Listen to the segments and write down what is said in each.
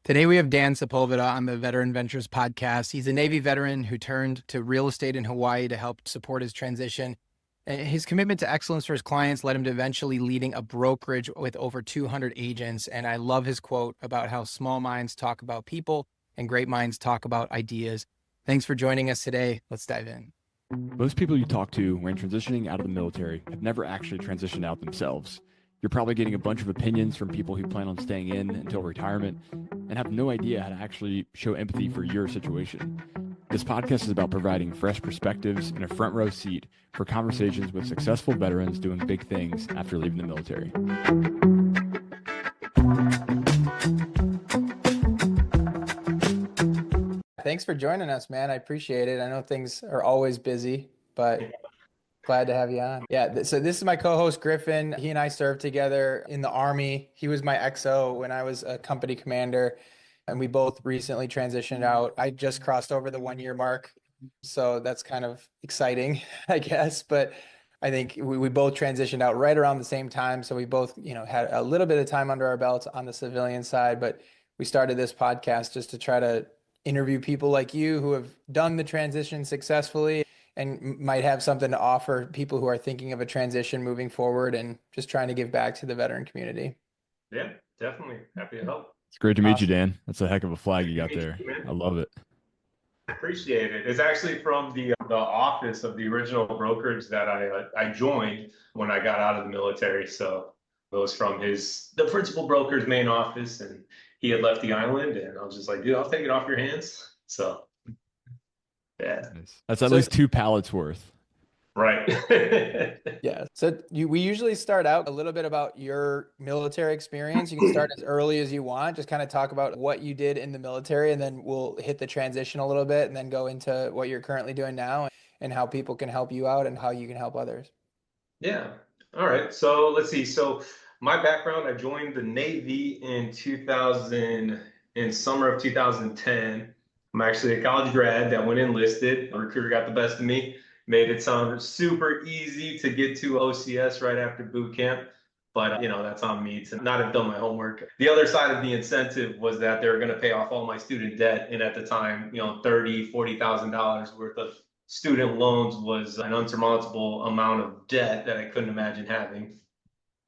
Today we have Dan Sepulveda on the Veteran Ventures podcast. He's a Navy veteran who turned to real estate in Hawaii to help support his transition. And his commitment to excellence for his clients led him to eventually leading a brokerage with over 200 agents. And I love his quote about how small minds talk about people and great minds talk about ideas. Thanks for joining us today. Let's dive in. Most people you talk to when transitioning out of the military have never actually transitioned out themselves. You're probably getting a bunch of opinions from people who plan on staying in until retirement and have no idea how to actually show empathy for your situation. This podcast is about providing fresh perspectives and a front row seat for conversations with successful veterans doing big things after leaving the military. Thanks for joining us, man. I appreciate it. I know things are always busy, but glad to have you on. Yeah, so this is my co-host, Griffin. He and I served together in the Army. He was my XO when I was a company commander, and we both recently transitioned out. I just crossed over the 1 year mark, so that's kind of exciting, I guess. But I think we both transitioned out right around the same time. So we both, had a little bit of time under our belts on the civilian side, but we started this podcast just to try to interview people like you who have done the transition successfully and might have something to offer people who are thinking of a transition moving forward and just trying to give back to the veteran community. Yeah, definitely. Happy to help. It's great to meet you, Dan. That's a heck of a flag you got there. I love it. I appreciate it. It's actually from the office of the original brokerage that I joined when I got out of the military. So it was from the principal broker's main office, and he had left the island, and I was just like, dude, I'll take it off your hands. So yeah, that's at least 2 pallets worth. Right. Yeah. So we usually start out a little bit about your military experience. You can start as early as you want, just kind of talk about what you did in the military, and then we'll hit the transition a little bit and then go into what you're currently doing now and how people can help you out and how you can help others. Yeah. All right. So let's see. So my background, I joined the Navy in summer of 2010. I'm actually a college grad that went enlisted. A recruiter got the best of me, made it sound super easy to get to OCS right after boot camp. But, that's on me to not have done my homework. The other side of the incentive was that they were going to pay off all my student debt. And at the time, $30,000, $40,000 worth of student loans was an unsurmountable amount of debt that I couldn't imagine having.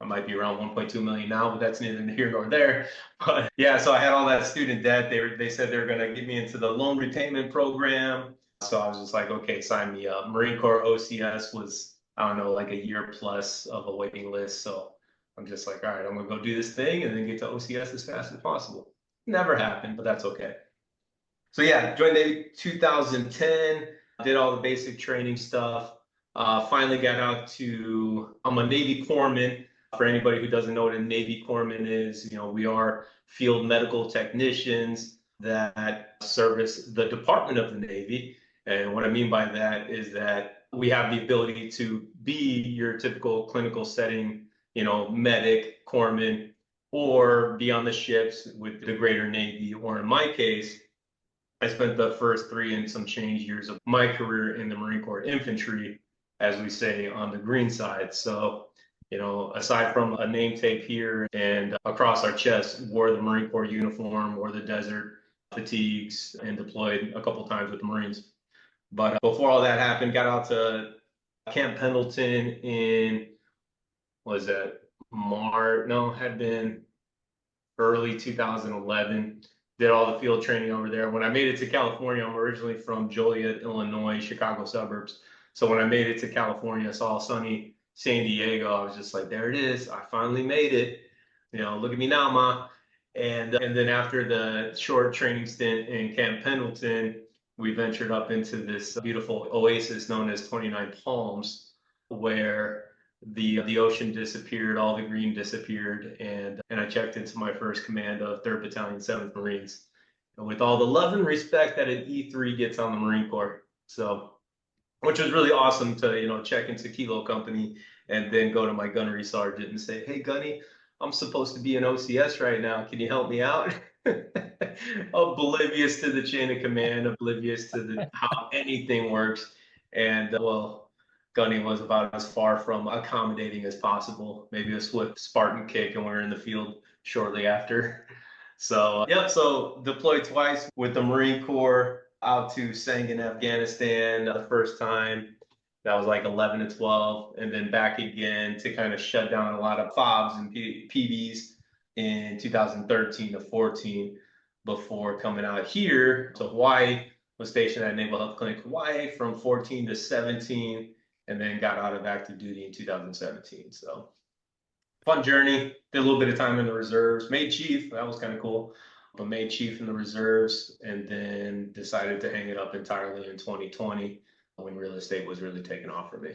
I might be around 1.2 million now, but that's neither here nor there. But yeah, so I had all that student debt. They said they were going to get me into the loan repayment program. So I was just like, okay, sign me up. Marine Corps OCS was, I don't know, like a year plus of a waiting list. So I'm just like, all right, I'm going to go do this thing and then get to OCS as fast as possible. Never happened, but that's okay. So yeah, joined Navy 2010, did all the basic training stuff. Finally got out to, I'm a Navy corpsman. For anybody who doesn't know what a Navy corpsman is, we are field medical technicians that service the Department of the Navy. And what I mean by that is that we have the ability to be your typical clinical setting, medic, corpsman, or be on the ships with the greater Navy. Or in my case, I spent the first 3 and some change years of my career in the Marine Corps infantry, as we say, on the green side. So, aside from a name tape here and across our chest, wore the Marine Corps uniform, wore the desert fatigues, and deployed a couple times with the Marines. But before all that happened, got out to Camp Pendleton in, was that March? No, had been early 2011. Did all the field training over there. When I made it to California, I'm originally from Joliet, Illinois, Chicago suburbs. So when I made it to California, saw sunny San Diego, I was just like, there it is. I finally made it. Look at me now, Ma. And then after the short training stint in Camp Pendleton, we ventured up into this beautiful oasis known as 29 Palms, where the ocean disappeared, all the green disappeared, and I checked into my first command of 3rd Battalion, 7th Marines, and with all the love and respect that an E3 gets on the Marine Corps. So, which was really awesome to, check into Kilo Company and then go to my gunnery sergeant and say, hey, Gunny, I'm supposed to be in OCS right now. Can you help me out? Oblivious to the chain of command, oblivious to how anything works. And Gunny was about as far from accommodating as possible. Maybe a swift Spartan kick and we're in the field shortly after. So, yep. So deployed twice with the Marine Corps out to Sangin, Afghanistan the first time. That was like 11 to 12, and then back again to kind of shut down a lot of FOBs and PBs in 2013 to 14 before coming out here to Hawaii. Was stationed at Naval Health Clinic Hawaii from 14 to 17, and then got out of active duty in 2017. So fun journey. Did a little bit of time in the reserves. Made chief. That was kind of cool. But made chief in the reserves, and then decided to hang it up entirely in 2020 when real estate was really taking off for me.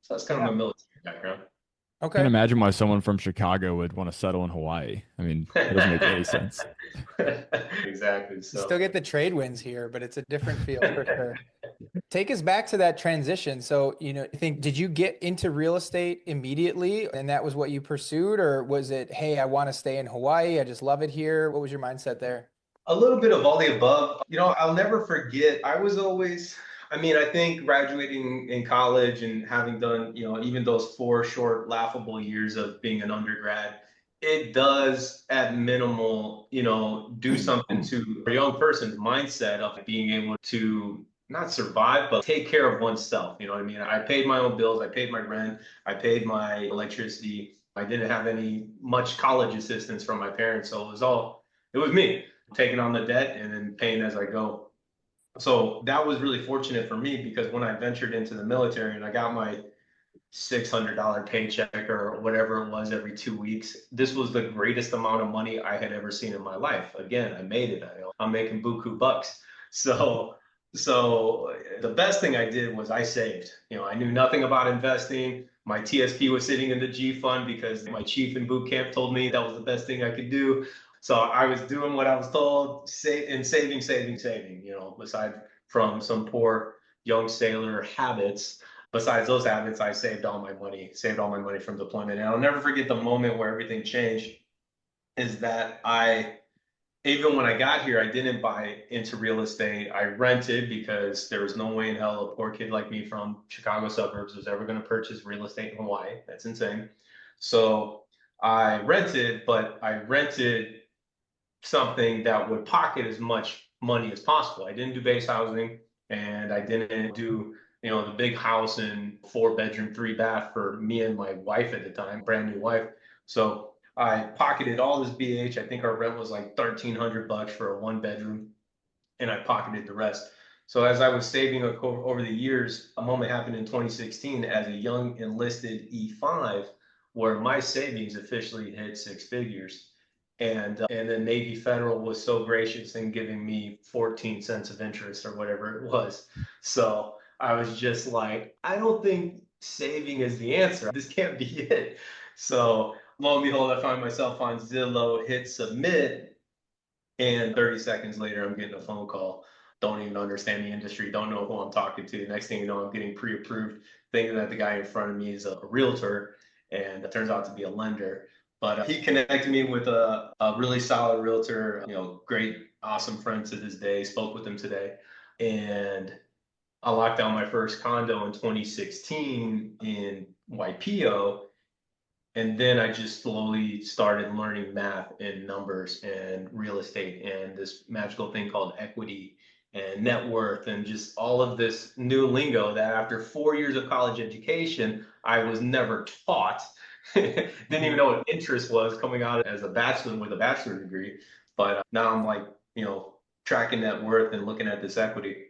So that's kind of my military background. I can't imagine why someone from Chicago would want to settle in Hawaii. I mean, it doesn't make any sense. Exactly. You So still get the trade winds here, but it's a different feel for sure. Take us back to that transition. So, did you get into real estate immediately and that was what you pursued? Or was it, hey, I want to stay in Hawaii. I just love it here. What was your mindset there? a little bit of all the above. I'll never forget. I was always, I think graduating in college and having done, even those 4 short, laughable years of being an undergrad, it does at minimal, do something to a young person's mindset of being able to not survive, but take care of oneself. You know what I mean? I paid my own bills, I paid my rent, I paid my electricity. I didn't have any much college assistance from my parents. So it was me taking on the debt and then paying as I go. So that was really fortunate for me because when I ventured into the military and I got my $600 paycheck or whatever it was every 2 weeks, this was the greatest amount of money I had ever seen in my life. Again, I made it. I'm making buku bucks. So the best thing I did was I saved. I knew nothing about investing. My TSP was sitting in the G fund because my chief in boot camp told me that was the best thing I could do. So I was doing what I was told, saving, aside from some poor young sailor habits. Besides those habits, I saved all my money from deployment. And I'll never forget the moment where everything changed is that even when I got here, I didn't buy into real estate. I rented because there was no way in hell a poor kid like me from Chicago suburbs was ever going to purchase real estate in Hawaii. That's insane. So I rented, but I rented something that would pocket as much money as possible. I didn't do base housing and I didn't do, the big house and 4 bedroom, 3 bath for me and my wife at the time, brand new wife. So I pocketed all this BH. I think our rent was like $1,300 for a 1 bedroom, and I pocketed the rest. So as I was saving over the years, a moment happened in 2016 as a young enlisted E5, where my savings officially hit 6 figures. And then Navy Federal was so gracious in giving me 14 cents of interest or whatever it was. So I was just like, I don't think saving is the answer. This can't be it. So lo and behold, I find myself on Zillow, hit submit, and 30 seconds later, I'm getting a phone call. Don't even understand the industry, don't know who I'm talking to. Next thing you know, I'm getting pre-approved, thinking that the guy in front of me is a realtor, and it turns out to be a lender. But he connected me with a really solid realtor, great, awesome friend to this day. Spoke with him today. And I locked down my first condo in 2016 in YPO. And then I just slowly started learning math and numbers and real estate and this magical thing called equity and net worth and just all of this new lingo that after 4 years of college education, I was never taught. Didn't even know what interest was coming out as a bachelor with a bachelor degree. But now I'm like, tracking net worth and looking at this equity.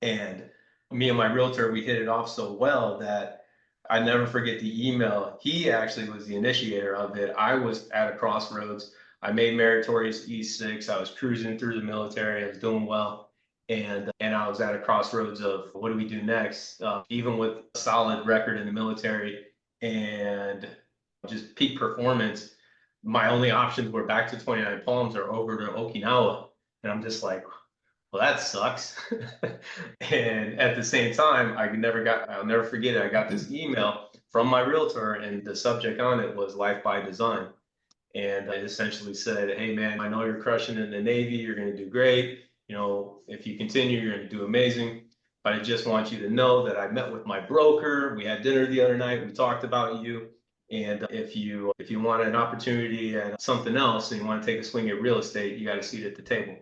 And me and my realtor, we hit it off so well that I never forget the email. He actually was the initiator of it. I was at a crossroads. I made meritorious E6. I was cruising through the military. I was doing well. And I was at a crossroads of what do we do next? Even with a solid record in the military and just peak performance, my only options were back to 29 Palms or over to Okinawa. And I'm just like, well, that sucks. And at the same time, I'll never forget it. I got this email from my realtor, and the subject on it was Life by Design. And it essentially said, hey, man, I know you're crushing in the Navy. You're going to do great. If you continue, you're going to do amazing. But I just want you to know that I met with my broker. We had dinner the other night. We talked about you. And if you want an opportunity at something else and you want to take a swing at real estate, you got a seat at the table.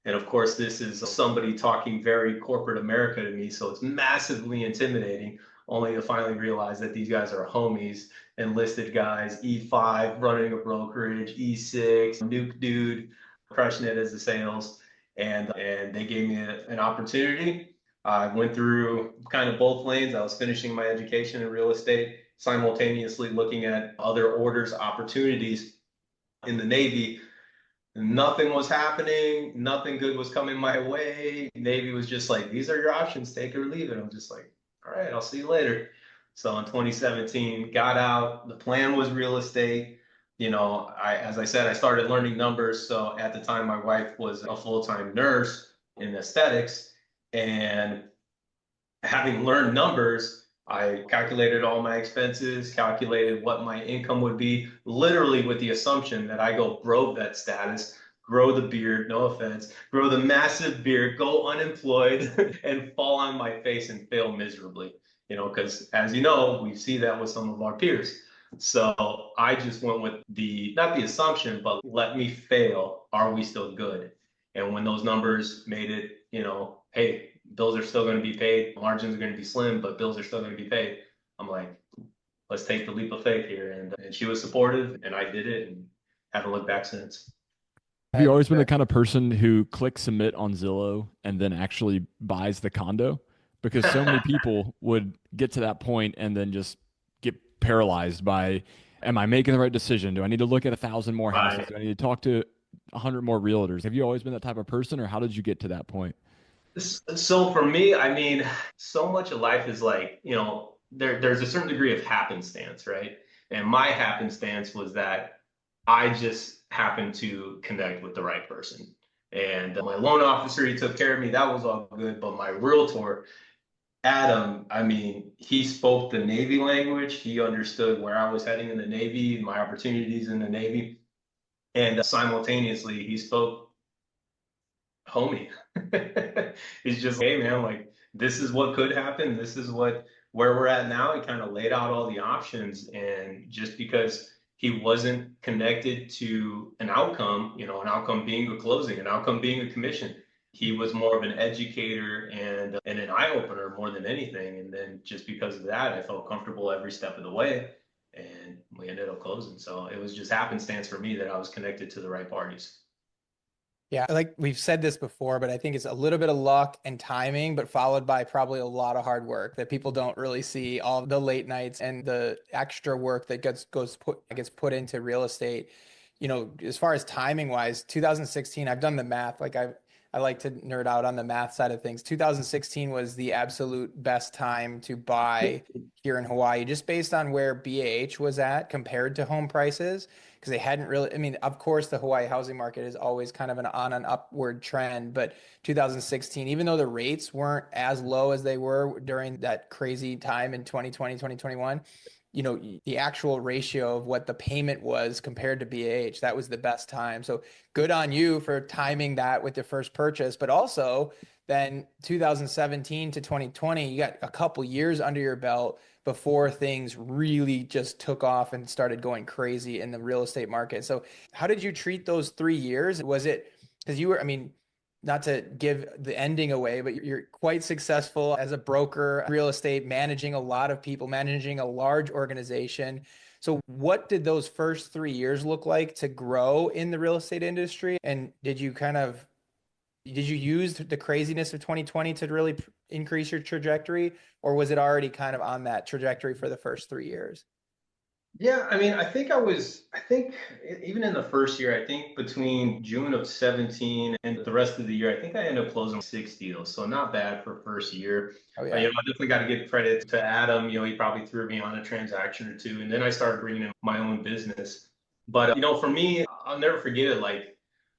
And of course, this is somebody talking very corporate America to me, so it's massively intimidating, only to finally realize that these guys are homies, enlisted guys, E5, running a brokerage, E6, nuke dude, crushing it as the sales. And they gave me an opportunity. I went through kind of both lanes. I was finishing my education in real estate, simultaneously looking at other orders, opportunities in the Navy. Nothing was happening. Nothing good was coming my way. Navy was just like, these are your options, take it or leave it. I'm just like, all right, I'll see you later. So in 2017, got out. The plan was real estate. As I said, I started learning numbers. So at the time, my wife was a full-time nurse in aesthetics. And having learned numbers, I calculated all my expenses, calculated what my income would be, literally with the assumption that I go bro vet status, grow the beard, no offense, grow the massive beard, go unemployed, and fall on my face and fail miserably. Because as you know, we see that with some of our peers. So I just went with not the assumption, but let me fail. Are we still good? And when those numbers made it, hey, bills are still going to be paid, margins are going to be slim, but bills are still going to be paid. I'm like, let's take the leap of faith here. And she was supportive, and I did it, and haven't looked back since. Have you always been the kind of person who clicks submit on Zillow and then actually buys the condo? Because so many people would get to that point and then just get paralyzed by, am I making the right decision? Do I need to look at 1,000 more houses? Right. Do I need to talk to 100 more realtors? Have you always been that type of person, or how did you get to that point? So for me, I mean, so much of life is like, there's a certain degree of happenstance, right? And my happenstance was that I just happened to connect with the right person. And my loan officer, he took care of me. That was all good. But my realtor, Adam, I mean, he spoke the Navy language. He understood where I was heading in the Navy, my opportunities in the Navy. And simultaneously, he spoke homie. He's just, hey man, like this is what could happen. This is where we're at now. He kind of laid out all the options. And just because he wasn't connected to an outcome, an outcome being a closing, an outcome being a commission, he was more of an educator and an eye opener more than anything. And then just because of that, I felt comfortable every step of the way. And we ended up closing. So it was just happenstance for me that I was connected to the right parties. Yeah, like we've said this before, but I think it's a little bit of luck and timing, but followed by probably a lot of hard work that people don't really see, all the late nights and the extra work that gets put into real estate. As far as timing wise, 2016, I've done the math. I like to nerd out on the math side of things. 2016 was the absolute best time to buy here in Hawaii, just based on where BAH was at compared to home prices, because they hadn't really, I mean, of course, the Hawaii housing market is always kind of on an upward trend, but 2016, even though the rates weren't as low as they were during that crazy time in 2020, 2021, the actual ratio of what the payment was compared to BAH, that was the best time. So good on you for timing that with your first purchase, but also then 2017 to 2020, you got a couple years under your belt before things really just took off and started going crazy in the real estate market. So how did you treat those 3 years? Was it because you were, I mean, not to give the ending away, but you're quite successful as a broker, real estate, managing a lot of people, managing a large organization. So what did those first 3 years look like to grow in the real estate industry? And did you use the craziness of 2020 to really increase your trajectory, or was it already kind of on that trajectory for the first 3 years? Yeah, I mean, I think even in the first year, I think between June of 17 and the rest of the year, I think I ended up closing 6 deals. So not bad for first year. Oh yeah. I definitely got to give credit to Adam. He probably threw me on a transaction or two. And then I started bringing in my own business. But, for me, I'll never forget it. Like,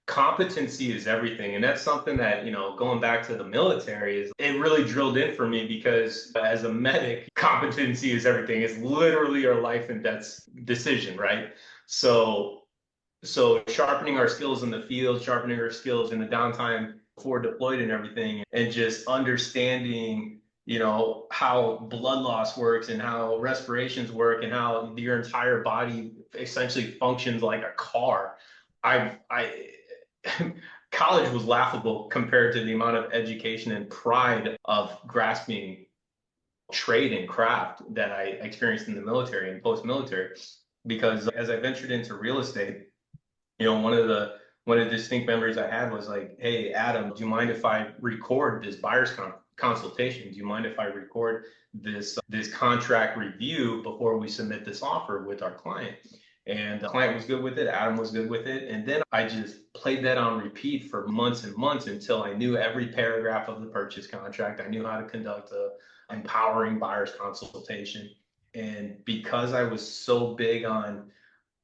competency is everything. And that's something that, going back to the military, it really drilled in for me, because as a medic, competency is everything. It's literally your life and death decision, right? So sharpening our skills in the field, sharpening our skills in the downtime before deployed and everything, and just understanding how blood loss works and how respirations work and how your entire body essentially functions like a car. I college was laughable compared to the amount of education and pride of grasping trade and craft that I experienced in the military and post-military. Because as I ventured into real estate, one of the distinct memories I had was like, "Hey, Adam, do you mind if I record this consultation? Do you mind if I record this contract review before we submit this offer with our client?" And the client was good with it. Adam was good with it. And then I just played that on repeat for months and months until I knew every paragraph of the purchase contract. I knew how to conduct a empowering buyer's consultation. And because I was so big on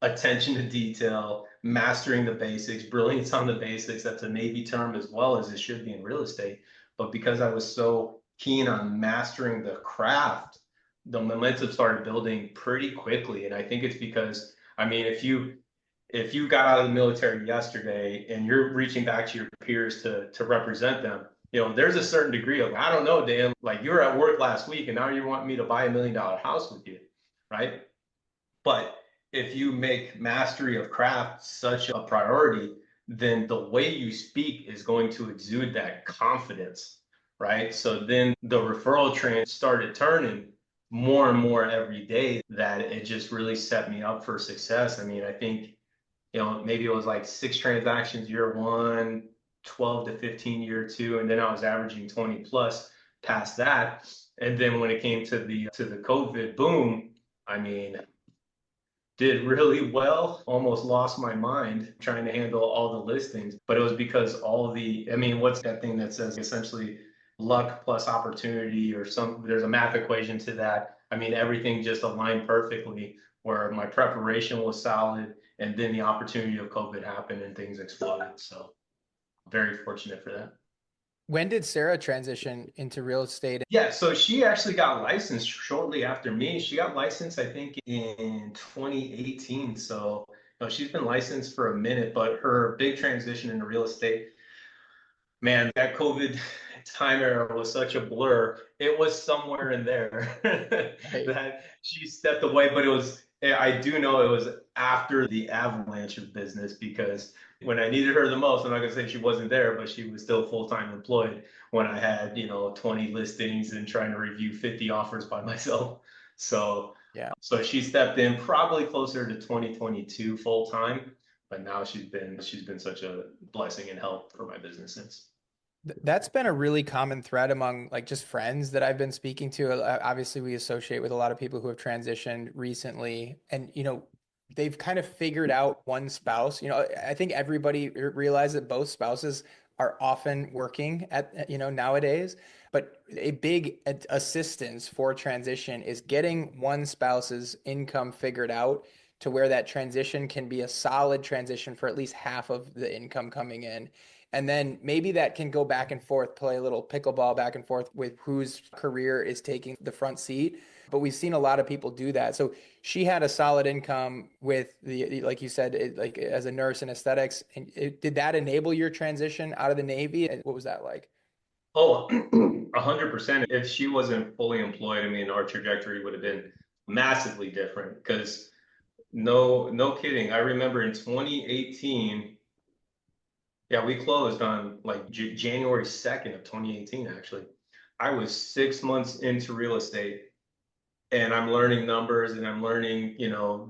attention to detail, mastering the basics, brilliance on the basics. That's a Navy term as well as it should be in real estate. But because I was so keen on mastering the craft, the momentum started building pretty quickly. And I think it's because, I mean, if you got out of the military yesterday and you're reaching back to your peers to represent them, there's a certain degree of, I don't know, Dan, like you were at work last week and now you want me to buy $1 million house with you, right? But if you make mastery of craft such a priority, then the way you speak is going to exude that confidence, right? So then the referral train started turning more and more every day that it just really set me up for success. I mean, I think, maybe it was like 6 transactions year one, 12 to 15 year two, and then I was averaging 20 plus past that. And then when it came to the COVID boom, I mean, did really well, almost lost my mind trying to handle all the listings. But it was because what's that thing that says essentially luck plus opportunity or there's a math equation to that. I mean, everything just aligned perfectly where my preparation was solid and then the opportunity of COVID happened and things exploded. So very fortunate for that. When did Sarah transition into real estate? Yeah, so she actually got licensed shortly after me. She got licensed, I think, in 2018. So, she's been licensed for a minute, but her big transition into real estate, man, that COVID time era was such a blur. It was somewhere in there Right. that she stepped away, but I do know it was after the avalanche of business because when I needed her the most, I'm not gonna say she wasn't there, but she was still full-time employed when I had, 20 listings and trying to review 50 offers by myself. So, Yeah. so she stepped in probably closer to 2022 full-time, but now she's been such a blessing and help for my business since. That's been a really common thread among like just friends that I've been speaking to. Obviously, we associate with a lot of people who have transitioned recently, and they've kind of figured out one spouse. I think everybody realizes that both spouses are often working at nowadays, but a big assistance for transition is getting one spouse's income figured out to where that transition can be a solid transition for at least half of the income coming in. And then maybe that can go back and forth, play a little pickleball back and forth with whose career is taking the front seat. But we've seen a lot of people do that. So she had a solid income with like you said, like as a nurse in aesthetics. And did that enable your transition out of the Navy? And what was that like? Oh, 100%. If she wasn't fully employed, I mean, our trajectory would have been massively different because no kidding. I remember in 2018, yeah, we closed on like January 2nd of 2018, actually. I was 6 months into real estate and I'm learning numbers and I'm learning,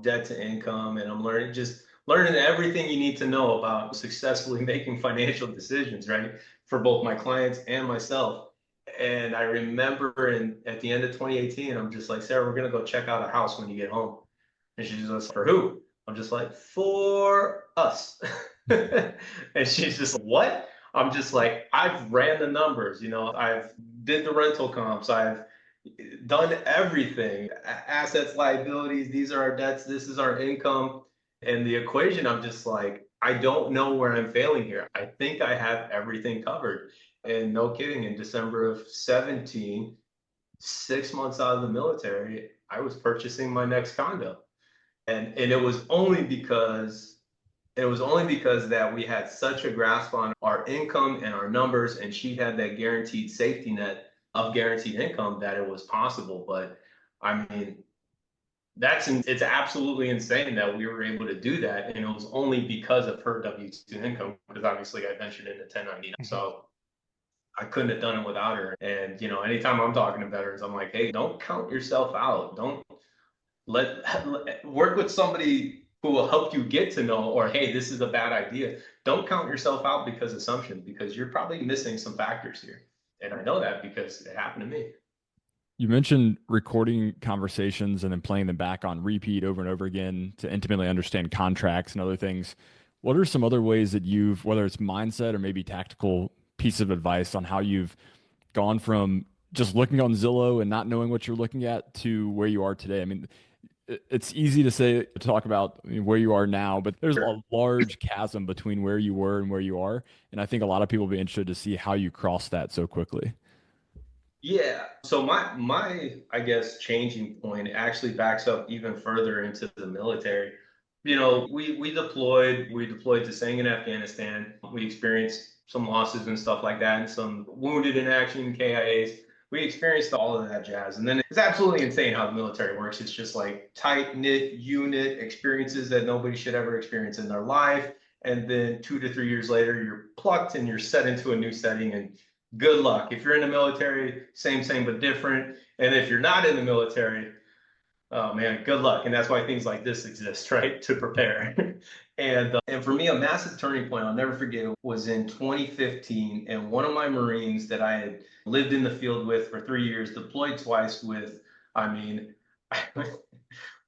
debt to income and I'm learning everything you need to know about successfully making financial decisions, right? For both my clients and myself. And I remember at the end of 2018, I'm just like, Sarah, we're gonna go check out a house when you get home. And she's just like, for who? I'm just like, for us. And she's just like, what? I'm just like, I've ran the numbers, I've did the rental comps, I've done everything. Assets, liabilities, these are our debts, this is our income. And the equation, I'm just like, I don't know where I'm failing here. I think I have everything covered. And no kidding, in December of 17, 6 months out of the military, I was purchasing my next condo. And it was only because that we had such a grasp on our income and our numbers, and she had that guaranteed safety net of guaranteed income that it was possible. But I mean, it's absolutely insane that we were able to do that. And it was only because of her W-2 income, because obviously I ventured into 1099. Mhm. So I couldn't have done it without her. And, anytime I'm talking to veterans, I'm like, hey, don't count yourself out. Don't work with somebody who will help you get to know, or, hey, this is a bad idea. Don't count yourself out because assumptions, because you're probably missing some factors here. And I know that because it happened to me. You mentioned recording conversations and then playing them back on repeat over and over again to intimately understand contracts and other things. What are some other ways that you've, whether it's mindset or maybe tactical piece of advice on how you've gone from just looking on Zillow and not knowing what you're looking at to where you are today? I mean, it's easy to say, to talk about where you are now, but there's Sure. a large chasm between where you were and where you are. And I think a lot of people will be interested to see how you cross that so quickly. Yeah. So my I guess changing point actually backs up even further into the military. We deployed to staying in Afghanistan. We experienced some losses and stuff like that, and some wounded in action, KIAs. We experienced all of that jazz. And then it's absolutely insane how the military works. It's just like tight-knit unit experiences that nobody should ever experience in their life. And then 2 to 3 years later, you're plucked and you're set into a new setting, and good luck. If you're in the military, same, but different. And if you're not in the military, oh man, good luck. And that's why things like this exist, right? To prepare. And for me, a massive turning point I'll never forget was in 2015. And one of my Marines that I had lived in the field with for 3 years, deployed twice with, I mean,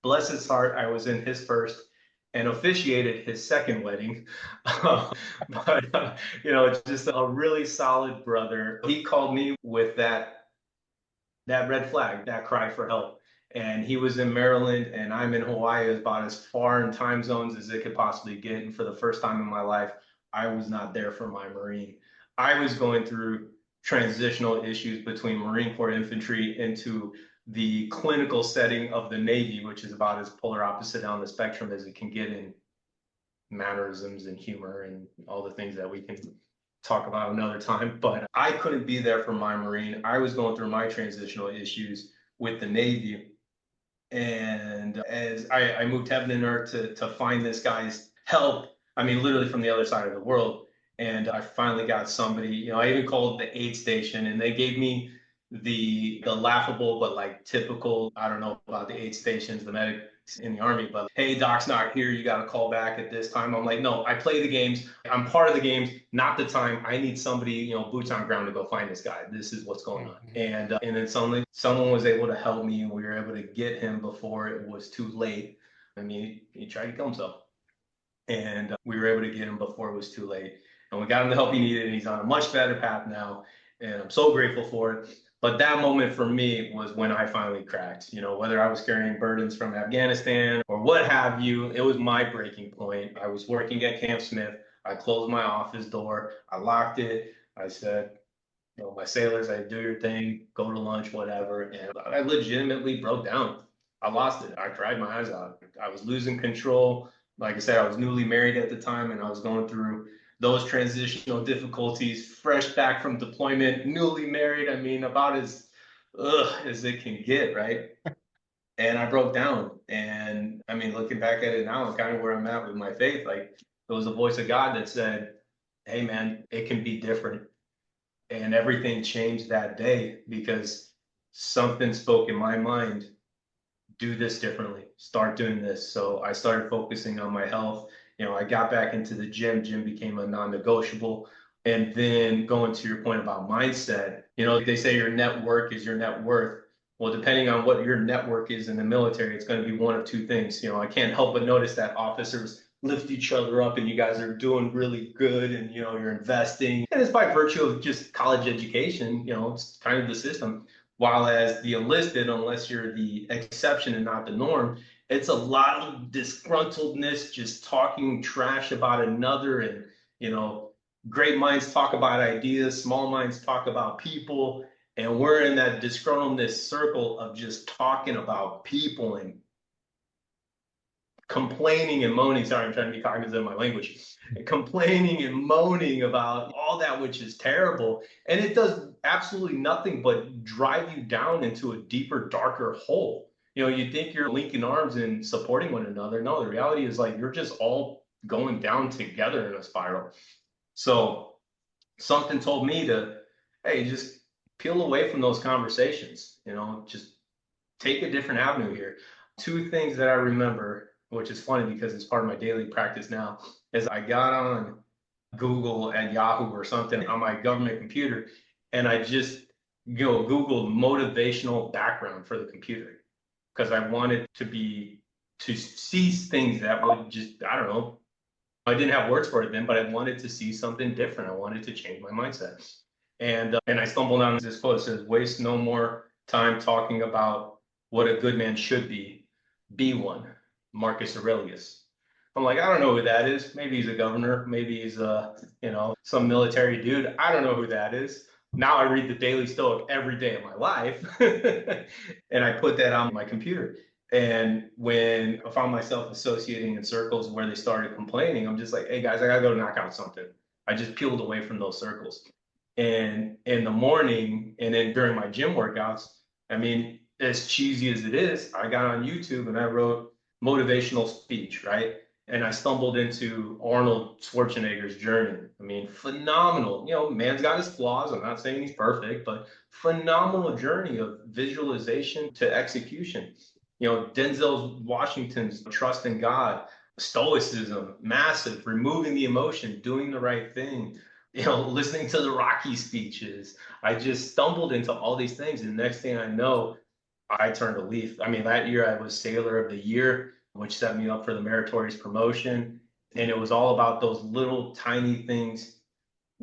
bless his heart, I was in his first and officiated his second wedding. But just a really solid brother. He called me with that red flag, that cry for help. And he was in Maryland and I'm in Hawaii. It was about as far in time zones as it could possibly get. And for the first time in my life, I was not there for my Marine. I was going through transitional issues between Marine Corps infantry into the clinical setting of the Navy, which is about as polar opposite down the spectrum as it can get in mannerisms and humor and all the things that we can talk about another time. But I couldn't be there for my Marine. I was going through my transitional issues with the Navy. And as I moved heaven and earth to find this guy's help, I mean, literally from the other side of the world. And I finally got somebody, I even called the aid station and they gave me the laughable, but like typical, I don't know about the aid stations, the medics in the Army, but hey, doc's not here. You got to call back at this time. I'm like, no, I play the games. I'm part of the games, not the time. I need somebody, boots on ground to go find this guy. This is what's going on. Mhm. And then suddenly someone was able to help me and we were able to get him before it was too late. I mean, he tried to kill himself and we were able to get him before it was too late. And we got him the help he needed, and he's on a much better path now. And I'm so grateful for it. But that moment for me was when I finally cracked. Whether I was carrying burdens from Afghanistan or what have you, it was my breaking point. I was working at Camp Smith. I closed my office door. I locked it. I said, my sailors, I do your thing, go to lunch, whatever. And I legitimately broke down. I lost it. I cried my eyes out. I was losing control. Like I said, I was newly married at the time and I was going through those transitional difficulties, fresh back from deployment, newly married. I mean, about as it can get, right? And I broke down. And I mean, looking back at it now, kind of where I'm at with my faith, like it was the voice of God that said, hey, man, it can be different. And everything changed that day because something spoke in my mind, do this differently, start doing this. So I started focusing on my health. I got back into the gym became a non-negotiable. And then going to your point about mindset, they say your network is your net worth. Well, depending on what your network is in the military, it's going to be one of two things. I can't help but notice that officers lift each other up and you guys are doing really good and you're investing. And it's by virtue of just college education, it's kind of the system. While as the enlisted, unless you're the exception and not the norm, it's a lot of disgruntledness, just talking trash about another. And, great minds talk about ideas, small minds talk about people. And we're in that disgruntledness circle of just talking about people and complaining and moaning. Sorry, I'm trying to be cognizant of my language. Complaining and moaning about all that which is terrible. And it does absolutely nothing but drive you down into a deeper, darker hole. You think you're linking arms and supporting one another. No, the reality is like you're just all going down together in a spiral. So something told me to, hey, just peel away from those conversations, just take a different avenue here. Two things that I remember, which is funny because it's part of my daily practice now, is I got on Google at Yahoo or something on my government computer, and I just Googled motivational background for the computer because I wanted to see things that would just, I don't know, I didn't have words for it then, but I wanted to see something different. I wanted to change my mindset. And I stumbled on this quote. It says, waste no more time talking about what a good man should be one. Marcus Aurelius. I'm like, I don't know who that is. Maybe he's a governor. Maybe he's some military dude. I don't know who that is. Now I read the Daily Stoic every day of my life. And I put that on my computer. And when I found myself associating in circles where they started complaining, I'm just like, hey guys, I gotta go knock out something. I just peeled away from those circles. And in the morning and then during my gym workouts, I mean, as cheesy as it is, I got on YouTube and I wrote motivational speech, right? And I stumbled into Arnold Schwarzenegger's journey. I mean, phenomenal. Man's got his flaws. I'm not saying he's perfect, but phenomenal journey of visualization to execution. Denzel Washington's trust in God, stoicism, massive, removing the emotion, doing the right thing, listening to the Rocky speeches. I just stumbled into all these things. And the next thing I know, I turned a leaf. I mean, that year I was Sailor of the Year, which set me up for the meritorious promotion. And it was all about those little tiny things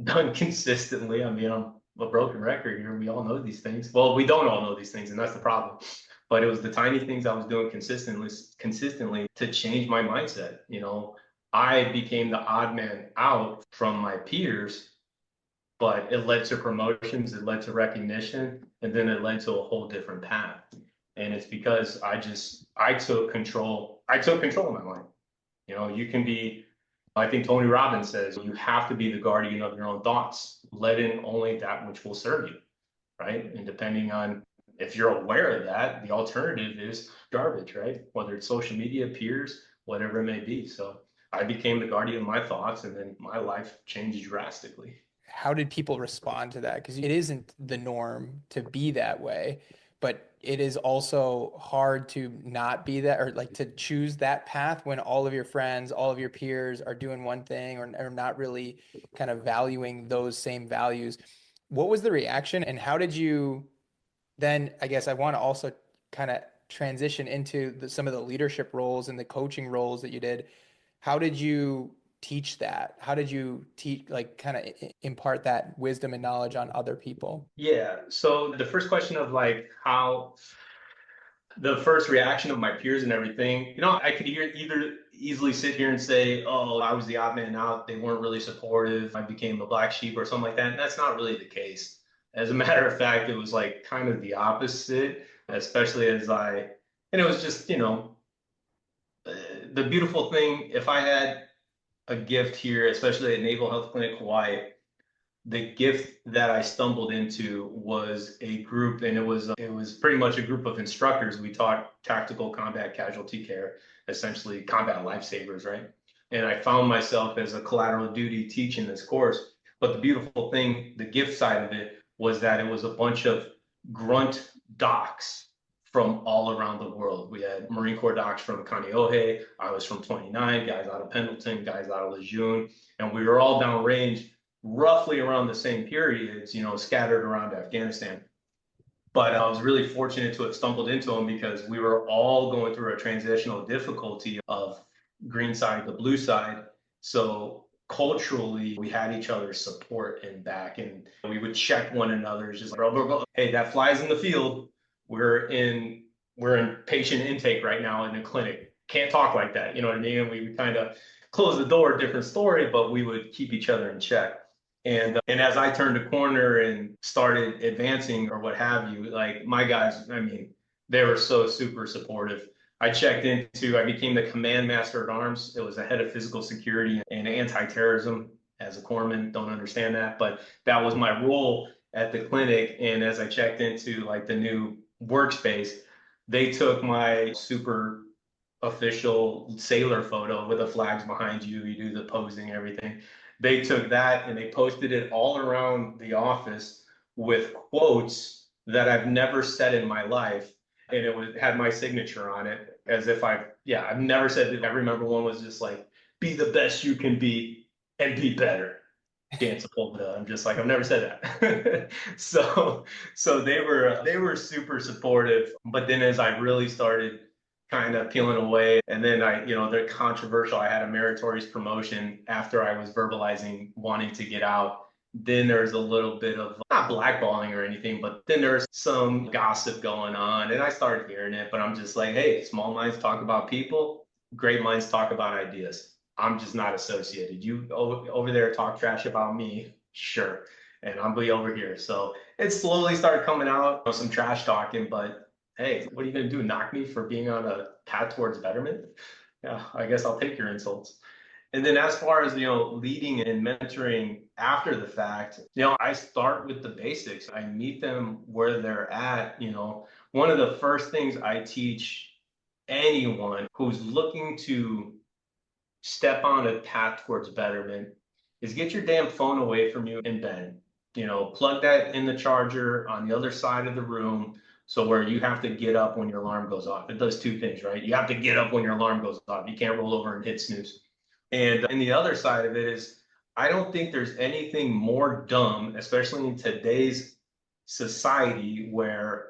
done consistently. I mean, I'm a broken record here. We all know these things. Well, we don't all know these things, and that's the problem. But it was the tiny things I was doing consistently to change my mindset. I became the odd man out from my peers, but it led to promotions, it led to recognition, and then it led to a whole different path. And it's because I took control of my mind. You can be, I think Tony Robbins says, you have to be the guardian of your own thoughts, let in only that which will serve you, right? And depending on if you're aware of that, the alternative is garbage, right? Whether it's social media, peers, whatever it may be. So I became the guardian of my thoughts, and then my life changed drastically. How did people respond to that? Because it isn't the norm to be that way, but it is also hard to not be that, or like to choose that path when all of your friends, all of your peers are doing one thing or not really kind of valuing those same values. What was the reaction, and how did you then, I guess I want to also kind of transition into some of the leadership roles and the coaching roles that you did. How did you teach that? How did you like kind of impart that wisdom and knowledge on other people? Yeah. So the first question of like how the first reaction of my peers and everything, I could either easily sit here and say, oh, I was the odd man out. They weren't really supportive. I became a black sheep or something like that. And that's not really the case. As a matter of fact, it was like kind of the opposite, especially and it was just, the beautiful thing, if I had a gift here, especially at Naval Health Clinic Hawaii, the gift that I stumbled into was a group, and it was pretty much a group of instructors. We taught tactical combat casualty care, essentially combat lifesavers, right? And I found myself as a collateral duty teaching this course. But the beautiful thing, the gift side of it, was that it was a bunch of grunt docs from all around the world. We had Marine Corps docs from Kaneohe. I was from 29, guys out of Pendleton, guys out of Lejeune, and we were all downrange roughly around the same periods, scattered around Afghanistan. But I was really fortunate to have stumbled into them because we were all going through a transitional difficulty of green side to blue side. So culturally, we had each other's support and back, and we would check one another's just bro, bro, bro. Hey, that fly's in the field. We're in patient intake right now in the clinic. Can't talk like that. You know what I mean? And we would kind of close the door, different story, but we would keep each other in check. And as I turned a corner and started advancing or what have you, like my guys, I mean, they were so super supportive. I became the command master at arms. It was a head of physical security and anti-terrorism as a corpsman. Don't understand that, but that was my role at the clinic. And as I checked into like the new workspace, they took my super official sailor photo with the flags behind you. You do the posing, everything. They took that and they posted it all around the office with quotes that I've never said in my life. And had my signature on it as if I've never said it. I remember one was just like, be the best you can be and be better. Dan Sepulveda. I'm just like, I've never said that. So they were super supportive. But then as I really started kind of peeling away, and then they're controversial. I had a meritorious promotion after I was verbalizing wanting to get out. Then there's a little bit of not blackballing or anything, but then there's some gossip going on, and I started hearing it. But I'm just like, hey, small minds talk about people, great minds talk about ideas. I'm just not associated. You over there talk trash about me, sure, and I'll be over here. So it slowly started coming out, some trash talking, but hey, what are you gonna do? Knock me for being on a path towards betterment? Yeah, I guess I'll take your insults. And then as far as leading and mentoring after the fact, I start with the basics. I meet them where they're at. One of the first things I teach anyone who's looking to step on a path towards betterment is get your damn phone away from you in bed. Plug that in the charger on the other side of the room. So where you have to get up when your alarm goes off. It does two things, right? You have to get up when your alarm goes off. You can't roll over and hit snooze. And the other side of it is, I don't think there's anything more dumb, especially in today's society where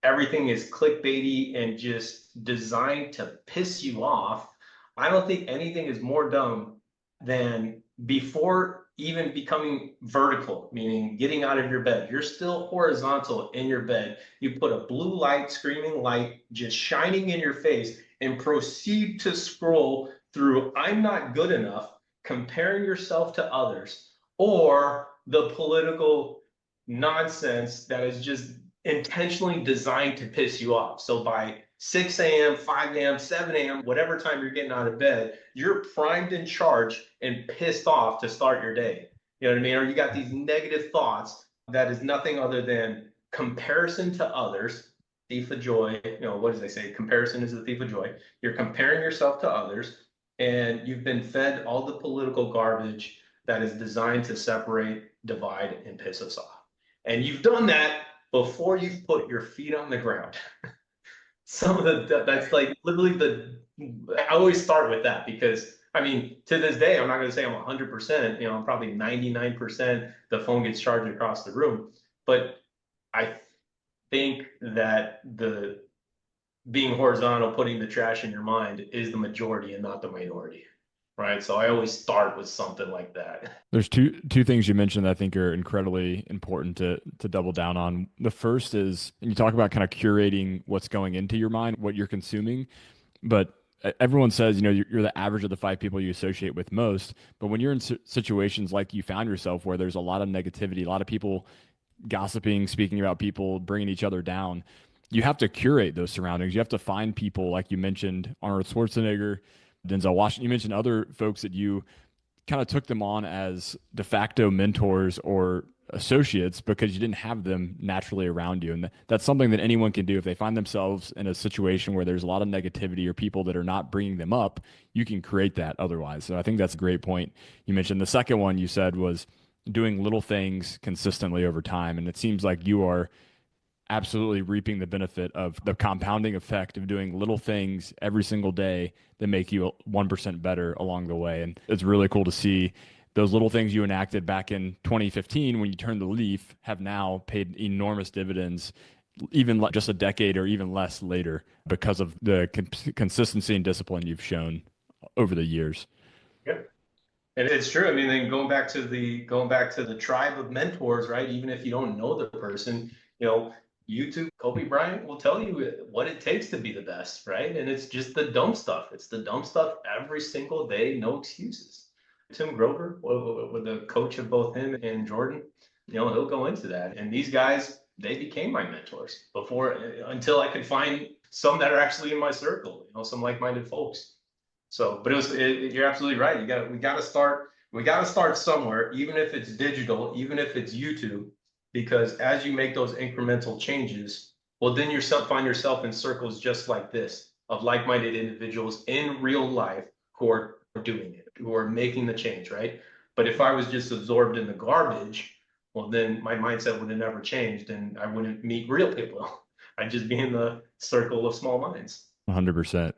everything is clickbaity and just designed to piss you off. I don't think anything is more dumb than before even becoming vertical, meaning getting out of your bed. You're still horizontal in your bed. You put a blue light, screaming light, just shining in your face, and proceed to scroll through I'm not good enough, comparing yourself to others, or the political nonsense that is just intentionally designed to piss you off. So by 6 a.m., 5 a.m., 7 a.m., whatever time you're getting out of bed, you're primed and charged and pissed off to start your day. You know what I mean? Or you got these negative thoughts that is nothing other than comparison to others, thief of joy. What does they say? Comparison is the thief of joy. You're comparing yourself to others, and you've been fed all the political garbage that is designed to separate, divide, and piss us off. And you've done that before you've put your feet on the ground. That's like literally I always start with that because to this day, I'm not going to say I'm 100%, I'm probably 99%. The phone gets charged across the room, but I think that the being horizontal, putting the trash in your mind is the majority and not the minority. Right. So I always start with something like that. There's two things you mentioned that I think are incredibly important to double down on. The first is, and you talk about kind of curating what's going into your mind, what you're consuming, but everyone says, you're the average of the 5 people you associate with most. But when you're in situations like you found yourself where there's a lot of negativity, a lot of people gossiping, speaking about people, bringing each other down, you have to curate those surroundings. You have to find people, like you mentioned, Arnold Schwarzenegger, Denzel Washington. You mentioned other folks that you kind of took them on as de facto mentors or associates because you didn't have them naturally around you. And that's something that anyone can do if they find themselves in a situation where there's a lot of negativity or people that are not bringing them up. You can create that otherwise. So I think that's a great point you mentioned. The second one you said was doing little things consistently over time. And it seems like you are absolutely reaping the benefit of the compounding effect of doing little things every single day that make you 1% better along the way. And it's really cool to see those little things you enacted back in 2015 when you turned the leaf have now paid enormous dividends, even just a decade or even less later, because of the consistency and discipline you've shown over the years. Yep. And it's true. Then going back to the tribe of mentors, right? Even if you don't know the person, YouTube, Kobe Bryant will tell you what it takes to be the best, right? And it's just the dumb stuff. It's the dumb stuff every single day, no excuses. Tim Grover, with the coach of both him and Jordan, he'll go into that. And these guys, they became my mentors until I could find some that are actually in my circle, some like-minded folks. So, but you're absolutely right. We got to start somewhere, even if it's digital, even if it's YouTube, because as you make those incremental changes, well, then find yourself in circles just like this of like-minded individuals in real life who are doing it, who are making the change, right? But if I was just absorbed in the garbage, well, then my mindset would have never changed and I wouldn't meet real people. I'd just be in the circle of small minds. 100%.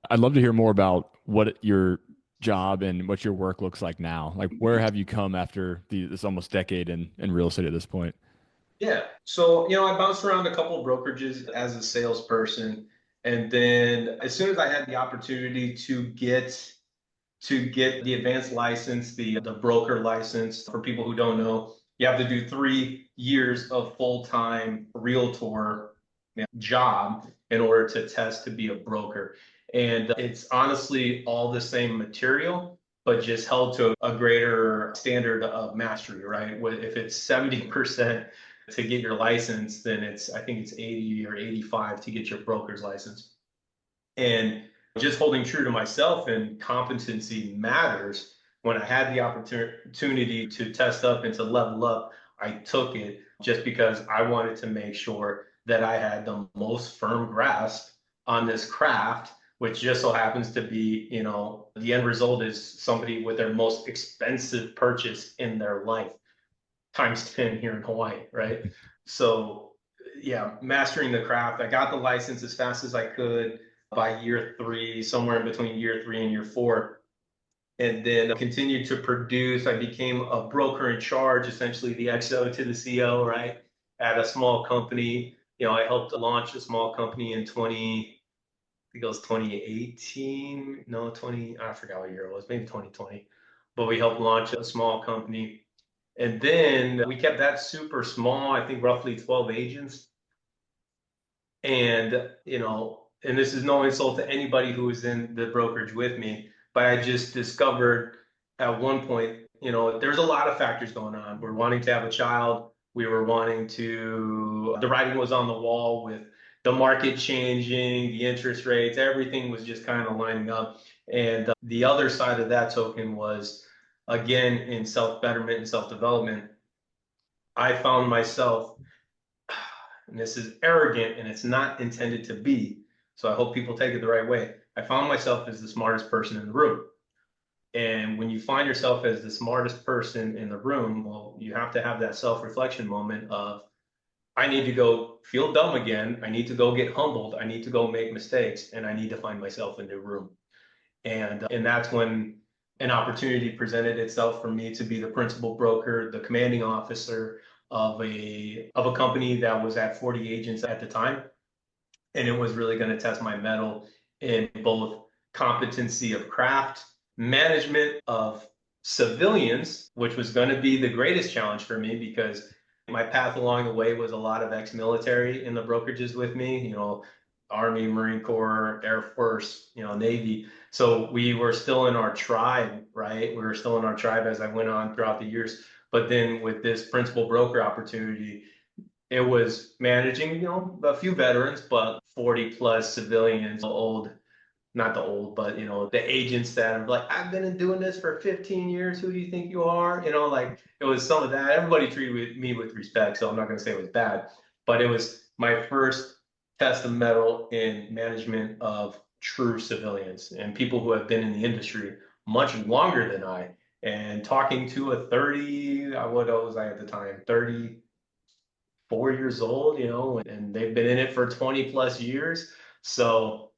I'd love to hear more about what your job and what your work looks like now. Like, where have you come after this almost decade in real estate at this point? Yeah. So, I bounced around a couple of brokerages as a salesperson. And then as soon as I had the opportunity to get the advanced license, the broker license, for people who don't know, you have to do 3 years of full-time realtor job in order to test to be a broker. And it's honestly all the same material, but just held to a greater standard of mastery, right? If it's 70% to get your license, then I think it's 80 or 85 to get your broker's license. And just holding true to myself and competency matters. When I had the opportunity to test up and to level up, I took it just because I wanted to make sure that I had the most firm grasp on this craft, which just so happens to be, the end result is somebody with their most expensive purchase in their life, times 10 here in Hawaii, right? So yeah, mastering the craft. I got the license as fast as I could by year 3, somewhere in between year 3 and year 4. And then continued to produce. I became a broker in charge, essentially the XO to the CO, right? At a small company. I helped launch a small company in 2018. No, I forgot what year it was, maybe 2020. But we helped launch a small company. And then we kept that super small, I think roughly 12 agents. And, and this is no insult to anybody who was in the brokerage with me, but I just discovered at one point, there's a lot of factors going on. We're wanting to have a child. The writing was on the wall with the market changing, the interest rates, everything was just kind of lining up. And the other side of that token was, again, in self-betterment and self-development, I found myself, and this is arrogant and it's not intended to be, so I hope people take it the right way. I found myself as the smartest person in the room. And when you find yourself as the smartest person in the room, well, you have to have that self-reflection moment of, I need to go feel dumb again. I need to go get humbled. I need to go make mistakes, and I need to find myself a new room. And that's when an opportunity presented itself for me to be the principal broker, the commanding officer of a company that was at 40 agents at the time. And it was really going to test my mettle in both competency of craft, management of civilians, which was going to be the greatest challenge for me because my path along the way was a lot of ex-military in the brokerages with me, Army, Marine Corps, Air Force, Navy. So we were still in our tribe, right? We were still in our tribe as I went on throughout the years. But then with this principal broker opportunity, it was managing, a few veterans, but 40 plus civilians, not the old, but the agents that are like, I've been doing this for 15 years. Who do you think you are? Like it was some of that. Everybody treated me with respect, so I'm not going to say it was bad, but it was my first test of mettle in management of true civilians and people who have been in the industry much longer than I. And talking to a 30, what was I at the time? 34 years old, and they've been in it for 20 plus years. So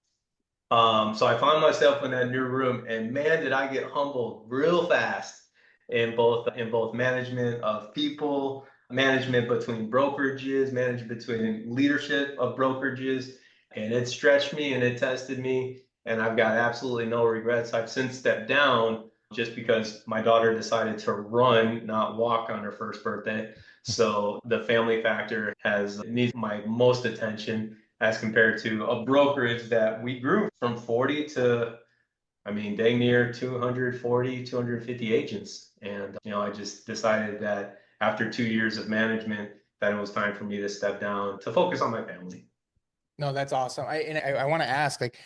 I found myself in that new room, and man, did I get humbled real fast in both management of people, management between brokerages, management between leadership of brokerages, and it stretched me and it tested me, and I've got absolutely no regrets. I've since stepped down just because my daughter decided to run, not walk on her first birthday. So the family factor needs my most attention as compared to a brokerage that we grew from 40 to, dang near 240, 250 agents. And, I just decided that after 2 years of management, that it was time for me to step down to focus on my family. No, that's awesome. I want to ask, like,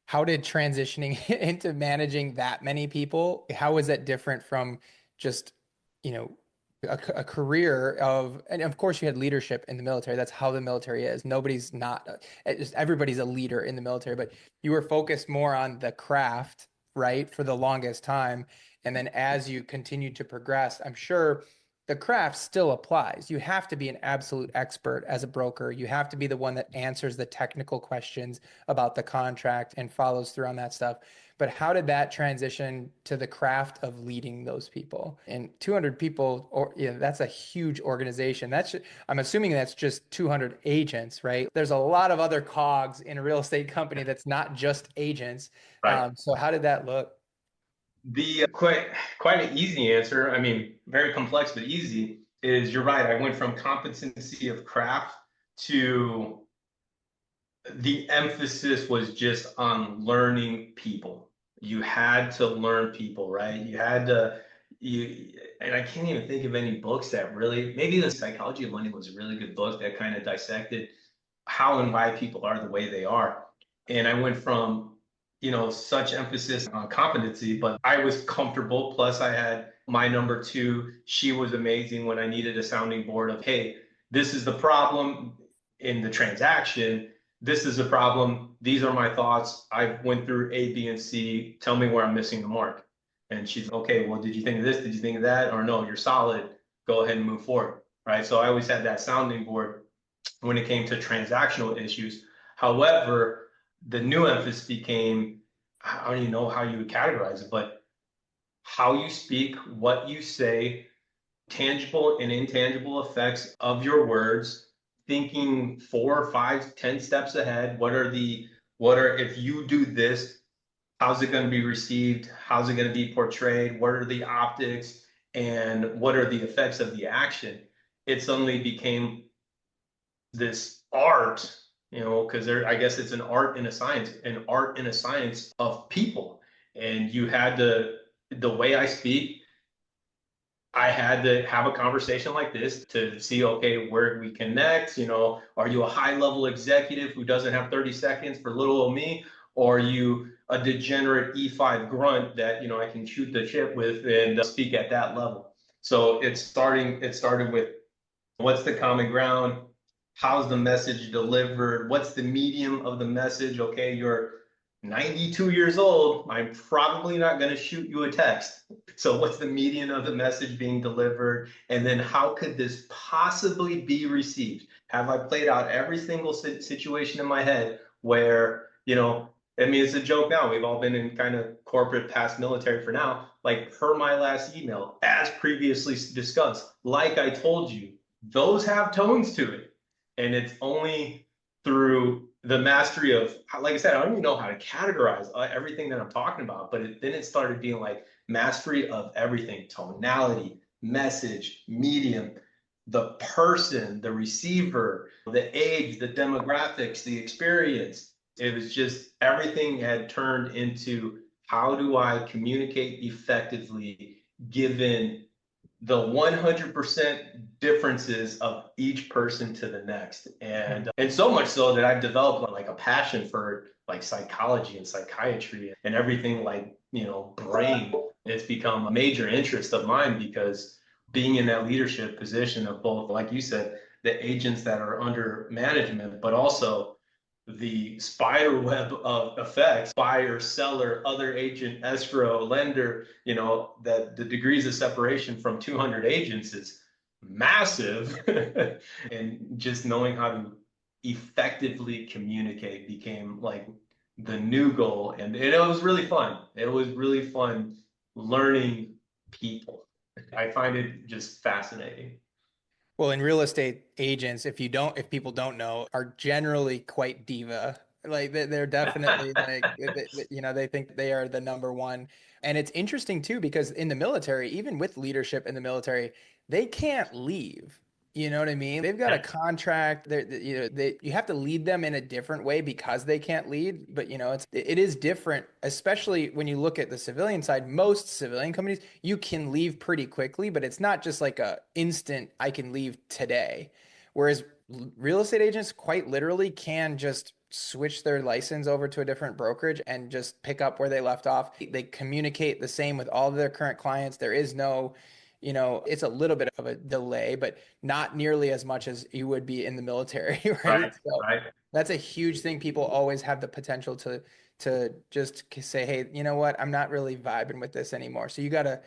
how did transitioning into managing that many people, how is that different from just, you know, a career of, and of course you had leadership in the military. That's how the military is. Nobody's not, just everybody's a leader in the military, but you were focused more on the craft, right, for the longest time. And then as you continued to progress, I'm sure the craft still applies. You have to be an absolute expert as a broker. You have to be the one that answers the technical questions about the contract and follows through on that stuff. But how did that transition to the craft of leading those people? And 200 people, or that's a huge organization. I'm assuming that's just 200 agents, right? There's a lot of other cogs in a real estate company that's not just agents. Right. So how did that look? The quite an easy answer, I mean, very complex but easy, is you're right. I went from competency of craft to the emphasis was just on learning people. You had to learn people, right? You had to, and I can't even think of any books that really, maybe The Psychology of Money was a really good book that kind of dissected how and why people are the way they are. And I went from, such emphasis on competency, but I was comfortable. Plus, I had my number two. She was amazing when I needed a sounding board of, hey, this is the problem in the transaction. This is the problem. These are my thoughts. I went through A, B, and C. Tell me where I'm missing the mark. And she's okay. Well, did you think of this? Did you think of that? Or no, you're solid. Go ahead and move forward. Right. So I always had that sounding board when it came to transactional issues. However, the new emphasis became, I don't even know how you would categorize it, but how you speak, what you say, tangible and intangible effects of your words, thinking 4, 5, 10 steps ahead. What are, if you do this, how's it going to be received? How's it going to be portrayed? What are the optics? And what are the effects of the action? It suddenly became this art, because I guess it's an art and a science of people. And you had to, the way I speak, I had to have a conversation like this to see, okay, where we connect. Are you a high level executive who doesn't have 30 seconds for little old me? Or are you a degenerate E5 grunt that, I can shoot the shit with and speak at that level? So it started with what's the common ground? How's the message delivered? What's the medium of the message? Okay, you're 92 years old. I'm probably not going to shoot you a text. So what's the median of the message being delivered? And then how could this possibly be received? Have I played out every single situation in my head where, I mean, it's a joke now. We've all been in kind of corporate past military for now, like per my last email, as previously discussed, like I told you, those have tones to it. And it's only through the mastery of, like I said, I don't even know how to categorize everything that I'm talking about, but then it started being like mastery of everything: tonality, message, medium, the person, the receiver, the age, the demographics, the experience. It was just everything had turned into, how do I communicate effectively given the 100% differences of each person to the next. And so much so that I've developed like a passion for like psychology and psychiatry and everything like, brain. It's become a major interest of mine because being in that leadership position of both, like you said, the agents that are under management, but also the spider web of effects: buyer, seller, other agent, escrow, lender, that the degrees of separation from 200 agents is massive. And just knowing how to effectively communicate became like the new goal. And it was really fun. It was really fun learning people. I find it just fascinating. Well, in real estate, agents, if people don't know, are generally quite diva. Like they're definitely like, they think they are the number one. And it's interesting too, because in the military, even with leadership in the military, they can't leave. You know what I mean? They've got a contract. You have to lead them in a different way because they can't lead. But it is different, especially when you look at the civilian side. Most civilian companies, you can leave pretty quickly, but it's not just like a instant, I can leave today. Whereas real estate agents quite literally can just switch their license over to a different brokerage and just pick up where they left off. They communicate the same with all of their current clients. There is no, it's a little bit of a delay, but not nearly as much as you would be in the military, right? Right, So right. that's a huge thing. People always have the potential to just say, hey, you know what? I'm not really vibing with this anymore. So you got to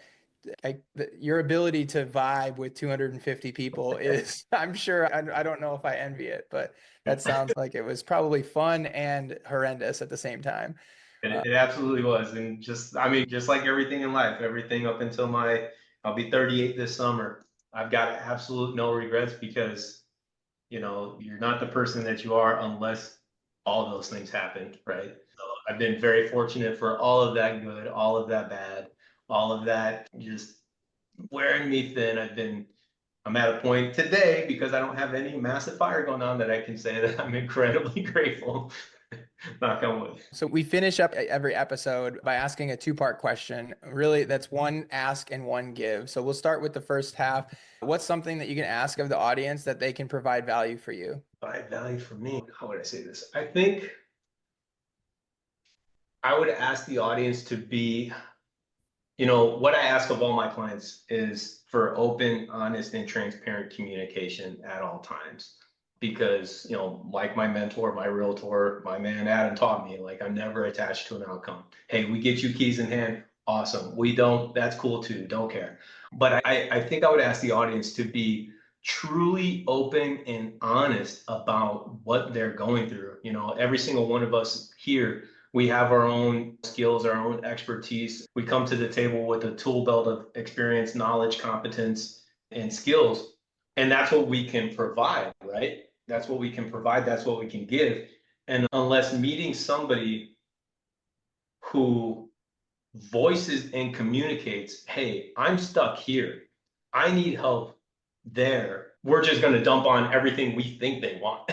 your ability to vibe with 250 people is, I'm sure, I don't know if I envy it, but that sounds like it was probably fun and horrendous at the same time. It absolutely was. And just, I mean, just like everything in life, everything up until I'll be 38 this summer. I've got absolute no regrets because, you're not the person that you are unless all those things happen, right? So I've been very fortunate for all of that good, all of that bad, all of that just wearing me thin. I'm at a point today because I don't have any massive fire going on that I can say that I'm incredibly grateful. Knock on wood. So we finish up every episode by asking a two-part question. Really, that's one ask and one give. So we'll start with the first half. What's something that you can ask of the audience that they can provide value for you? Provide value for me. How would I say this? I think I would ask the audience to be, what I ask of all my clients is for open, honest, and transparent communication at all times. Because, like my mentor, my realtor, my man Adam taught me, like I'm never attached to an outcome. Hey, we get you keys in hand. Awesome. We don't, that's cool too. Don't care. But I think I would ask the audience to be truly open and honest about what they're going through. Every single one of us here, we have our own skills, our own expertise. We come to the table with a tool belt of experience, knowledge, competence, and skills. And that's what we can provide, right? That's what we can provide. That's what we can give. And unless meeting somebody who voices and communicates, hey, I'm stuck here. I need help there. We're just going to dump on everything we think they want.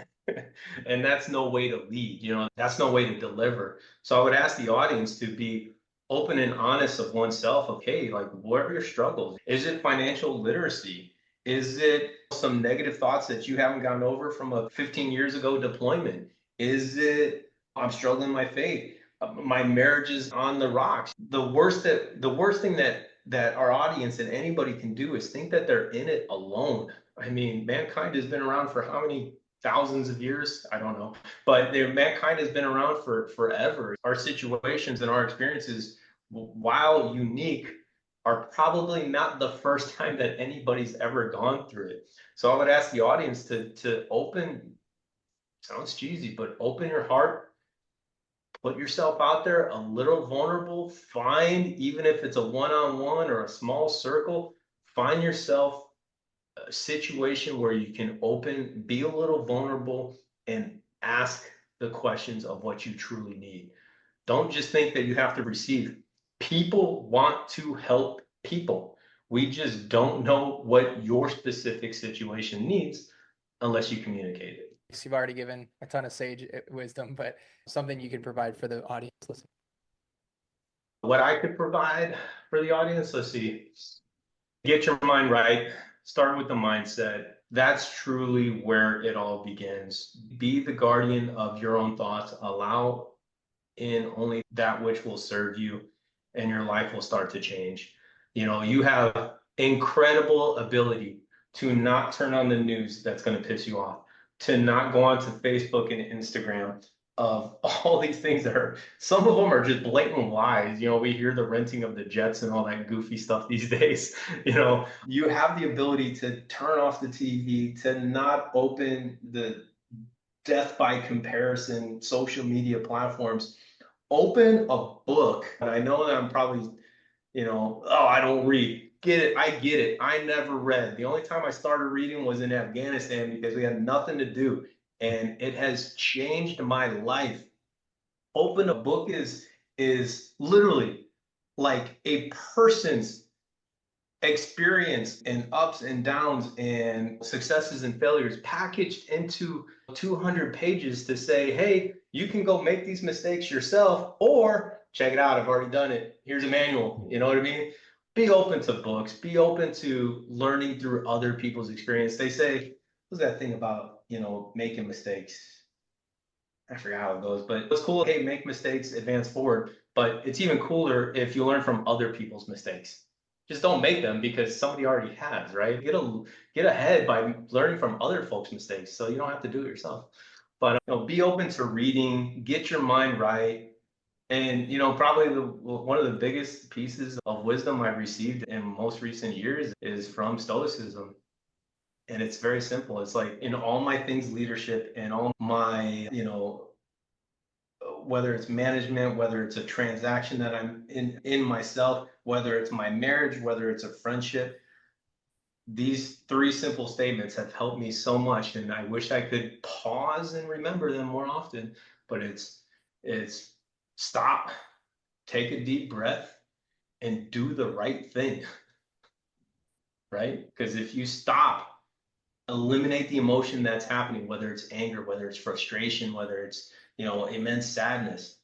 And that's no way to lead, that's no way to deliver. So I would ask the audience to be open and honest of oneself. Okay, like what are your struggles? Is it financial literacy? Is it some negative thoughts that you haven't gotten over from a 15 years ago deployment? Is it I'm struggling my faith? My marriage is on the rocks. The worst thing that our audience and anybody can do is think that they're in it alone. I mean, mankind has been around for how many thousands of years? I don't know, but mankind has been around for forever. Our situations and our experiences, while unique, are probably not the first time that anybody's ever gone through it. So I would ask the audience to open, sounds cheesy, but open your heart, put yourself out there a little vulnerable, find, even if it's a one-on-one or a small circle, find yourself a situation where you can be a little vulnerable and ask the questions of what you truly need. Don't just think that you have to receive. People want to help people. We just don't know what your specific situation needs unless you communicate it. You've already given a ton of sage wisdom, but something you can provide for the audience listening. What I could provide for the audience, let's see. Get your mind right. Start with the mindset. That's truly where it all begins. Be the guardian of your own thoughts. Allow in only that which will serve you, and your life will start to change. You have incredible ability to not turn on the news that's going to piss you off, to not go onto Facebook and Instagram of all these things some of them are just blatant lies. We hear the renting of the jets and all that goofy stuff these days. You have the ability to turn off the TV, to not open the death by comparison social media platforms. Open a book. And I know that I'm probably, I don't read. Get it. I get it. I never read. The only time I started reading was in Afghanistan because we had nothing to do. And it has changed my life. Open a book is literally like a person's experience and ups and downs and successes and failures packaged into 200 pages to say, hey, you can go make these mistakes yourself, or check it out, I've already done it. Here's a manual. You know what I mean? Be open to books. Be open to learning through other people's experience. They say, was that thing about, making mistakes? I forgot how it goes, but it's cool. Hey, make mistakes, advance forward. But it's even cooler if you learn from other people's mistakes. Just don't make them because somebody already has, right? Get ahead by learning from other folks' mistakes, so you don't have to do it yourself. But be open to reading, get your mind right, and probably one of the biggest pieces of wisdom I've received in most recent years is from stoicism. And it's very simple. It's like in all my things leadership and all my, whether it's management, whether it's a transaction that I'm in myself, whether it's my marriage, whether it's a friendship, these three simple statements have helped me so much. And I wish I could pause and remember them more often. But it's stop, take a deep breath, and do the right thing. Right? Because if you stop, eliminate the emotion that's happening, whether it's anger, whether it's frustration, whether it's immense sadness,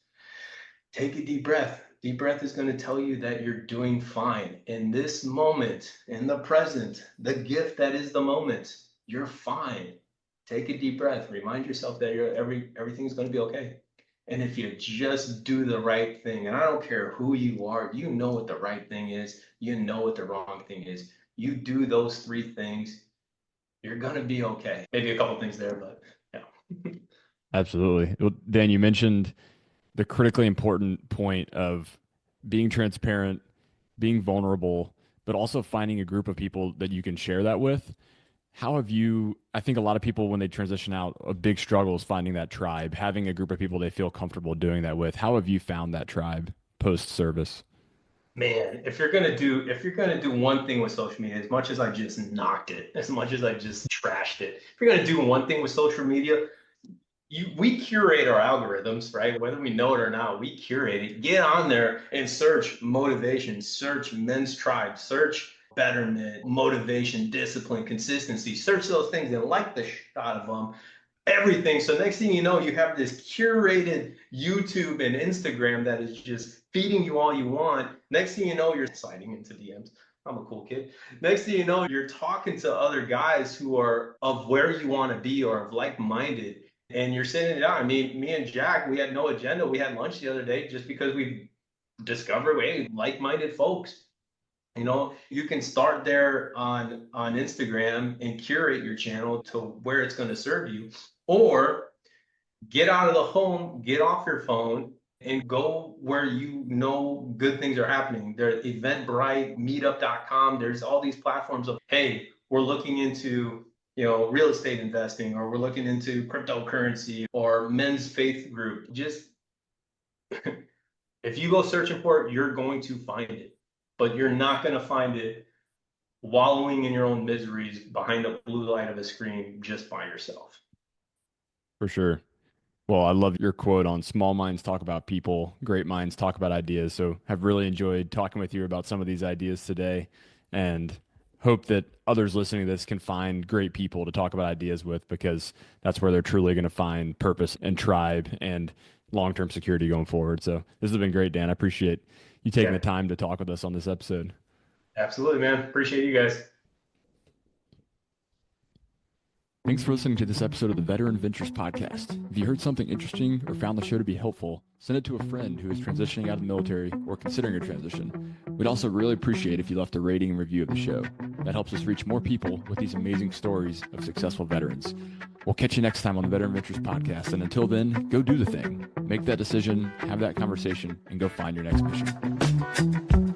take a deep breath. Deep breath is going to tell you that you're doing fine in this moment, in the present, the gift that is the moment. You're fine. Take a deep breath. Remind yourself that everything's going to be okay. And if you just do the right thing, and I don't care who you are, you know what the right thing is, you know what the wrong thing is. You do those three things, you're going to be okay. Maybe a couple things there, but yeah. Absolutely. Well, Dan, you mentioned the critically important point of being transparent, being vulnerable, but also finding a group of people that you can share that with. How have you, I think a lot of people, when they transition out, a big struggle is finding that tribe, having a group of people they feel comfortable doing that with. How have you found that tribe post-service? Man, if you're gonna do one thing with social media, as much as I just knocked it, as much as I just trashed it, if you're gonna do one thing with social media, we curate our algorithms, right? Whether we know it or not, we curate it. Get on there and search motivation, search men's tribe, search betterment, motivation, discipline, consistency. Search those things and like the shit out of them. Everything. So next thing you know, you have this curated YouTube and Instagram that is just feeding you all you want. Next thing you know, you're sliding into DMs. I'm a cool kid. Next thing you know, you're talking to other guys who are of where you want to be or of like-minded. And you're sitting down. I mean, me and Jack, we had no agenda. We had lunch the other day just because we discovered, hey, like-minded folks. You can start there on Instagram and curate your channel to where it's going to serve you, or get out of the home, get off your phone, and go where good things are happening. There's Eventbrite, Meetup.com. There's all these platforms of, hey, we're looking into real estate investing, or we're looking into cryptocurrency, or men's faith group. Just if you go searching for it, you're going to find it. But you're not going to find it wallowing in your own miseries behind the blue light of a screen just by yourself. For sure. Well, I love your quote on small minds talk about people, great minds talk about ideas. So I've really enjoyed talking with you about some of these ideas today, and hope that others listening to this can find great people to talk about ideas with, because that's where they're truly going to find purpose and tribe and long-term security going forward. So this has been great, Dan. I appreciate you taking the time to talk with us on this episode. Absolutely, man. Appreciate you guys. Thanks for listening to this episode of the Veteran Ventures Podcast. If you heard something interesting or found the show to be helpful, send it to a friend who is transitioning out of the military or considering a transition. We'd also really appreciate if you left a rating and review of the show. That helps us reach more people with these amazing stories of successful veterans. We'll catch you next time on the Veteran Ventures Podcast. And until then, go do the thing. Make that decision, have that conversation, and go find your next mission.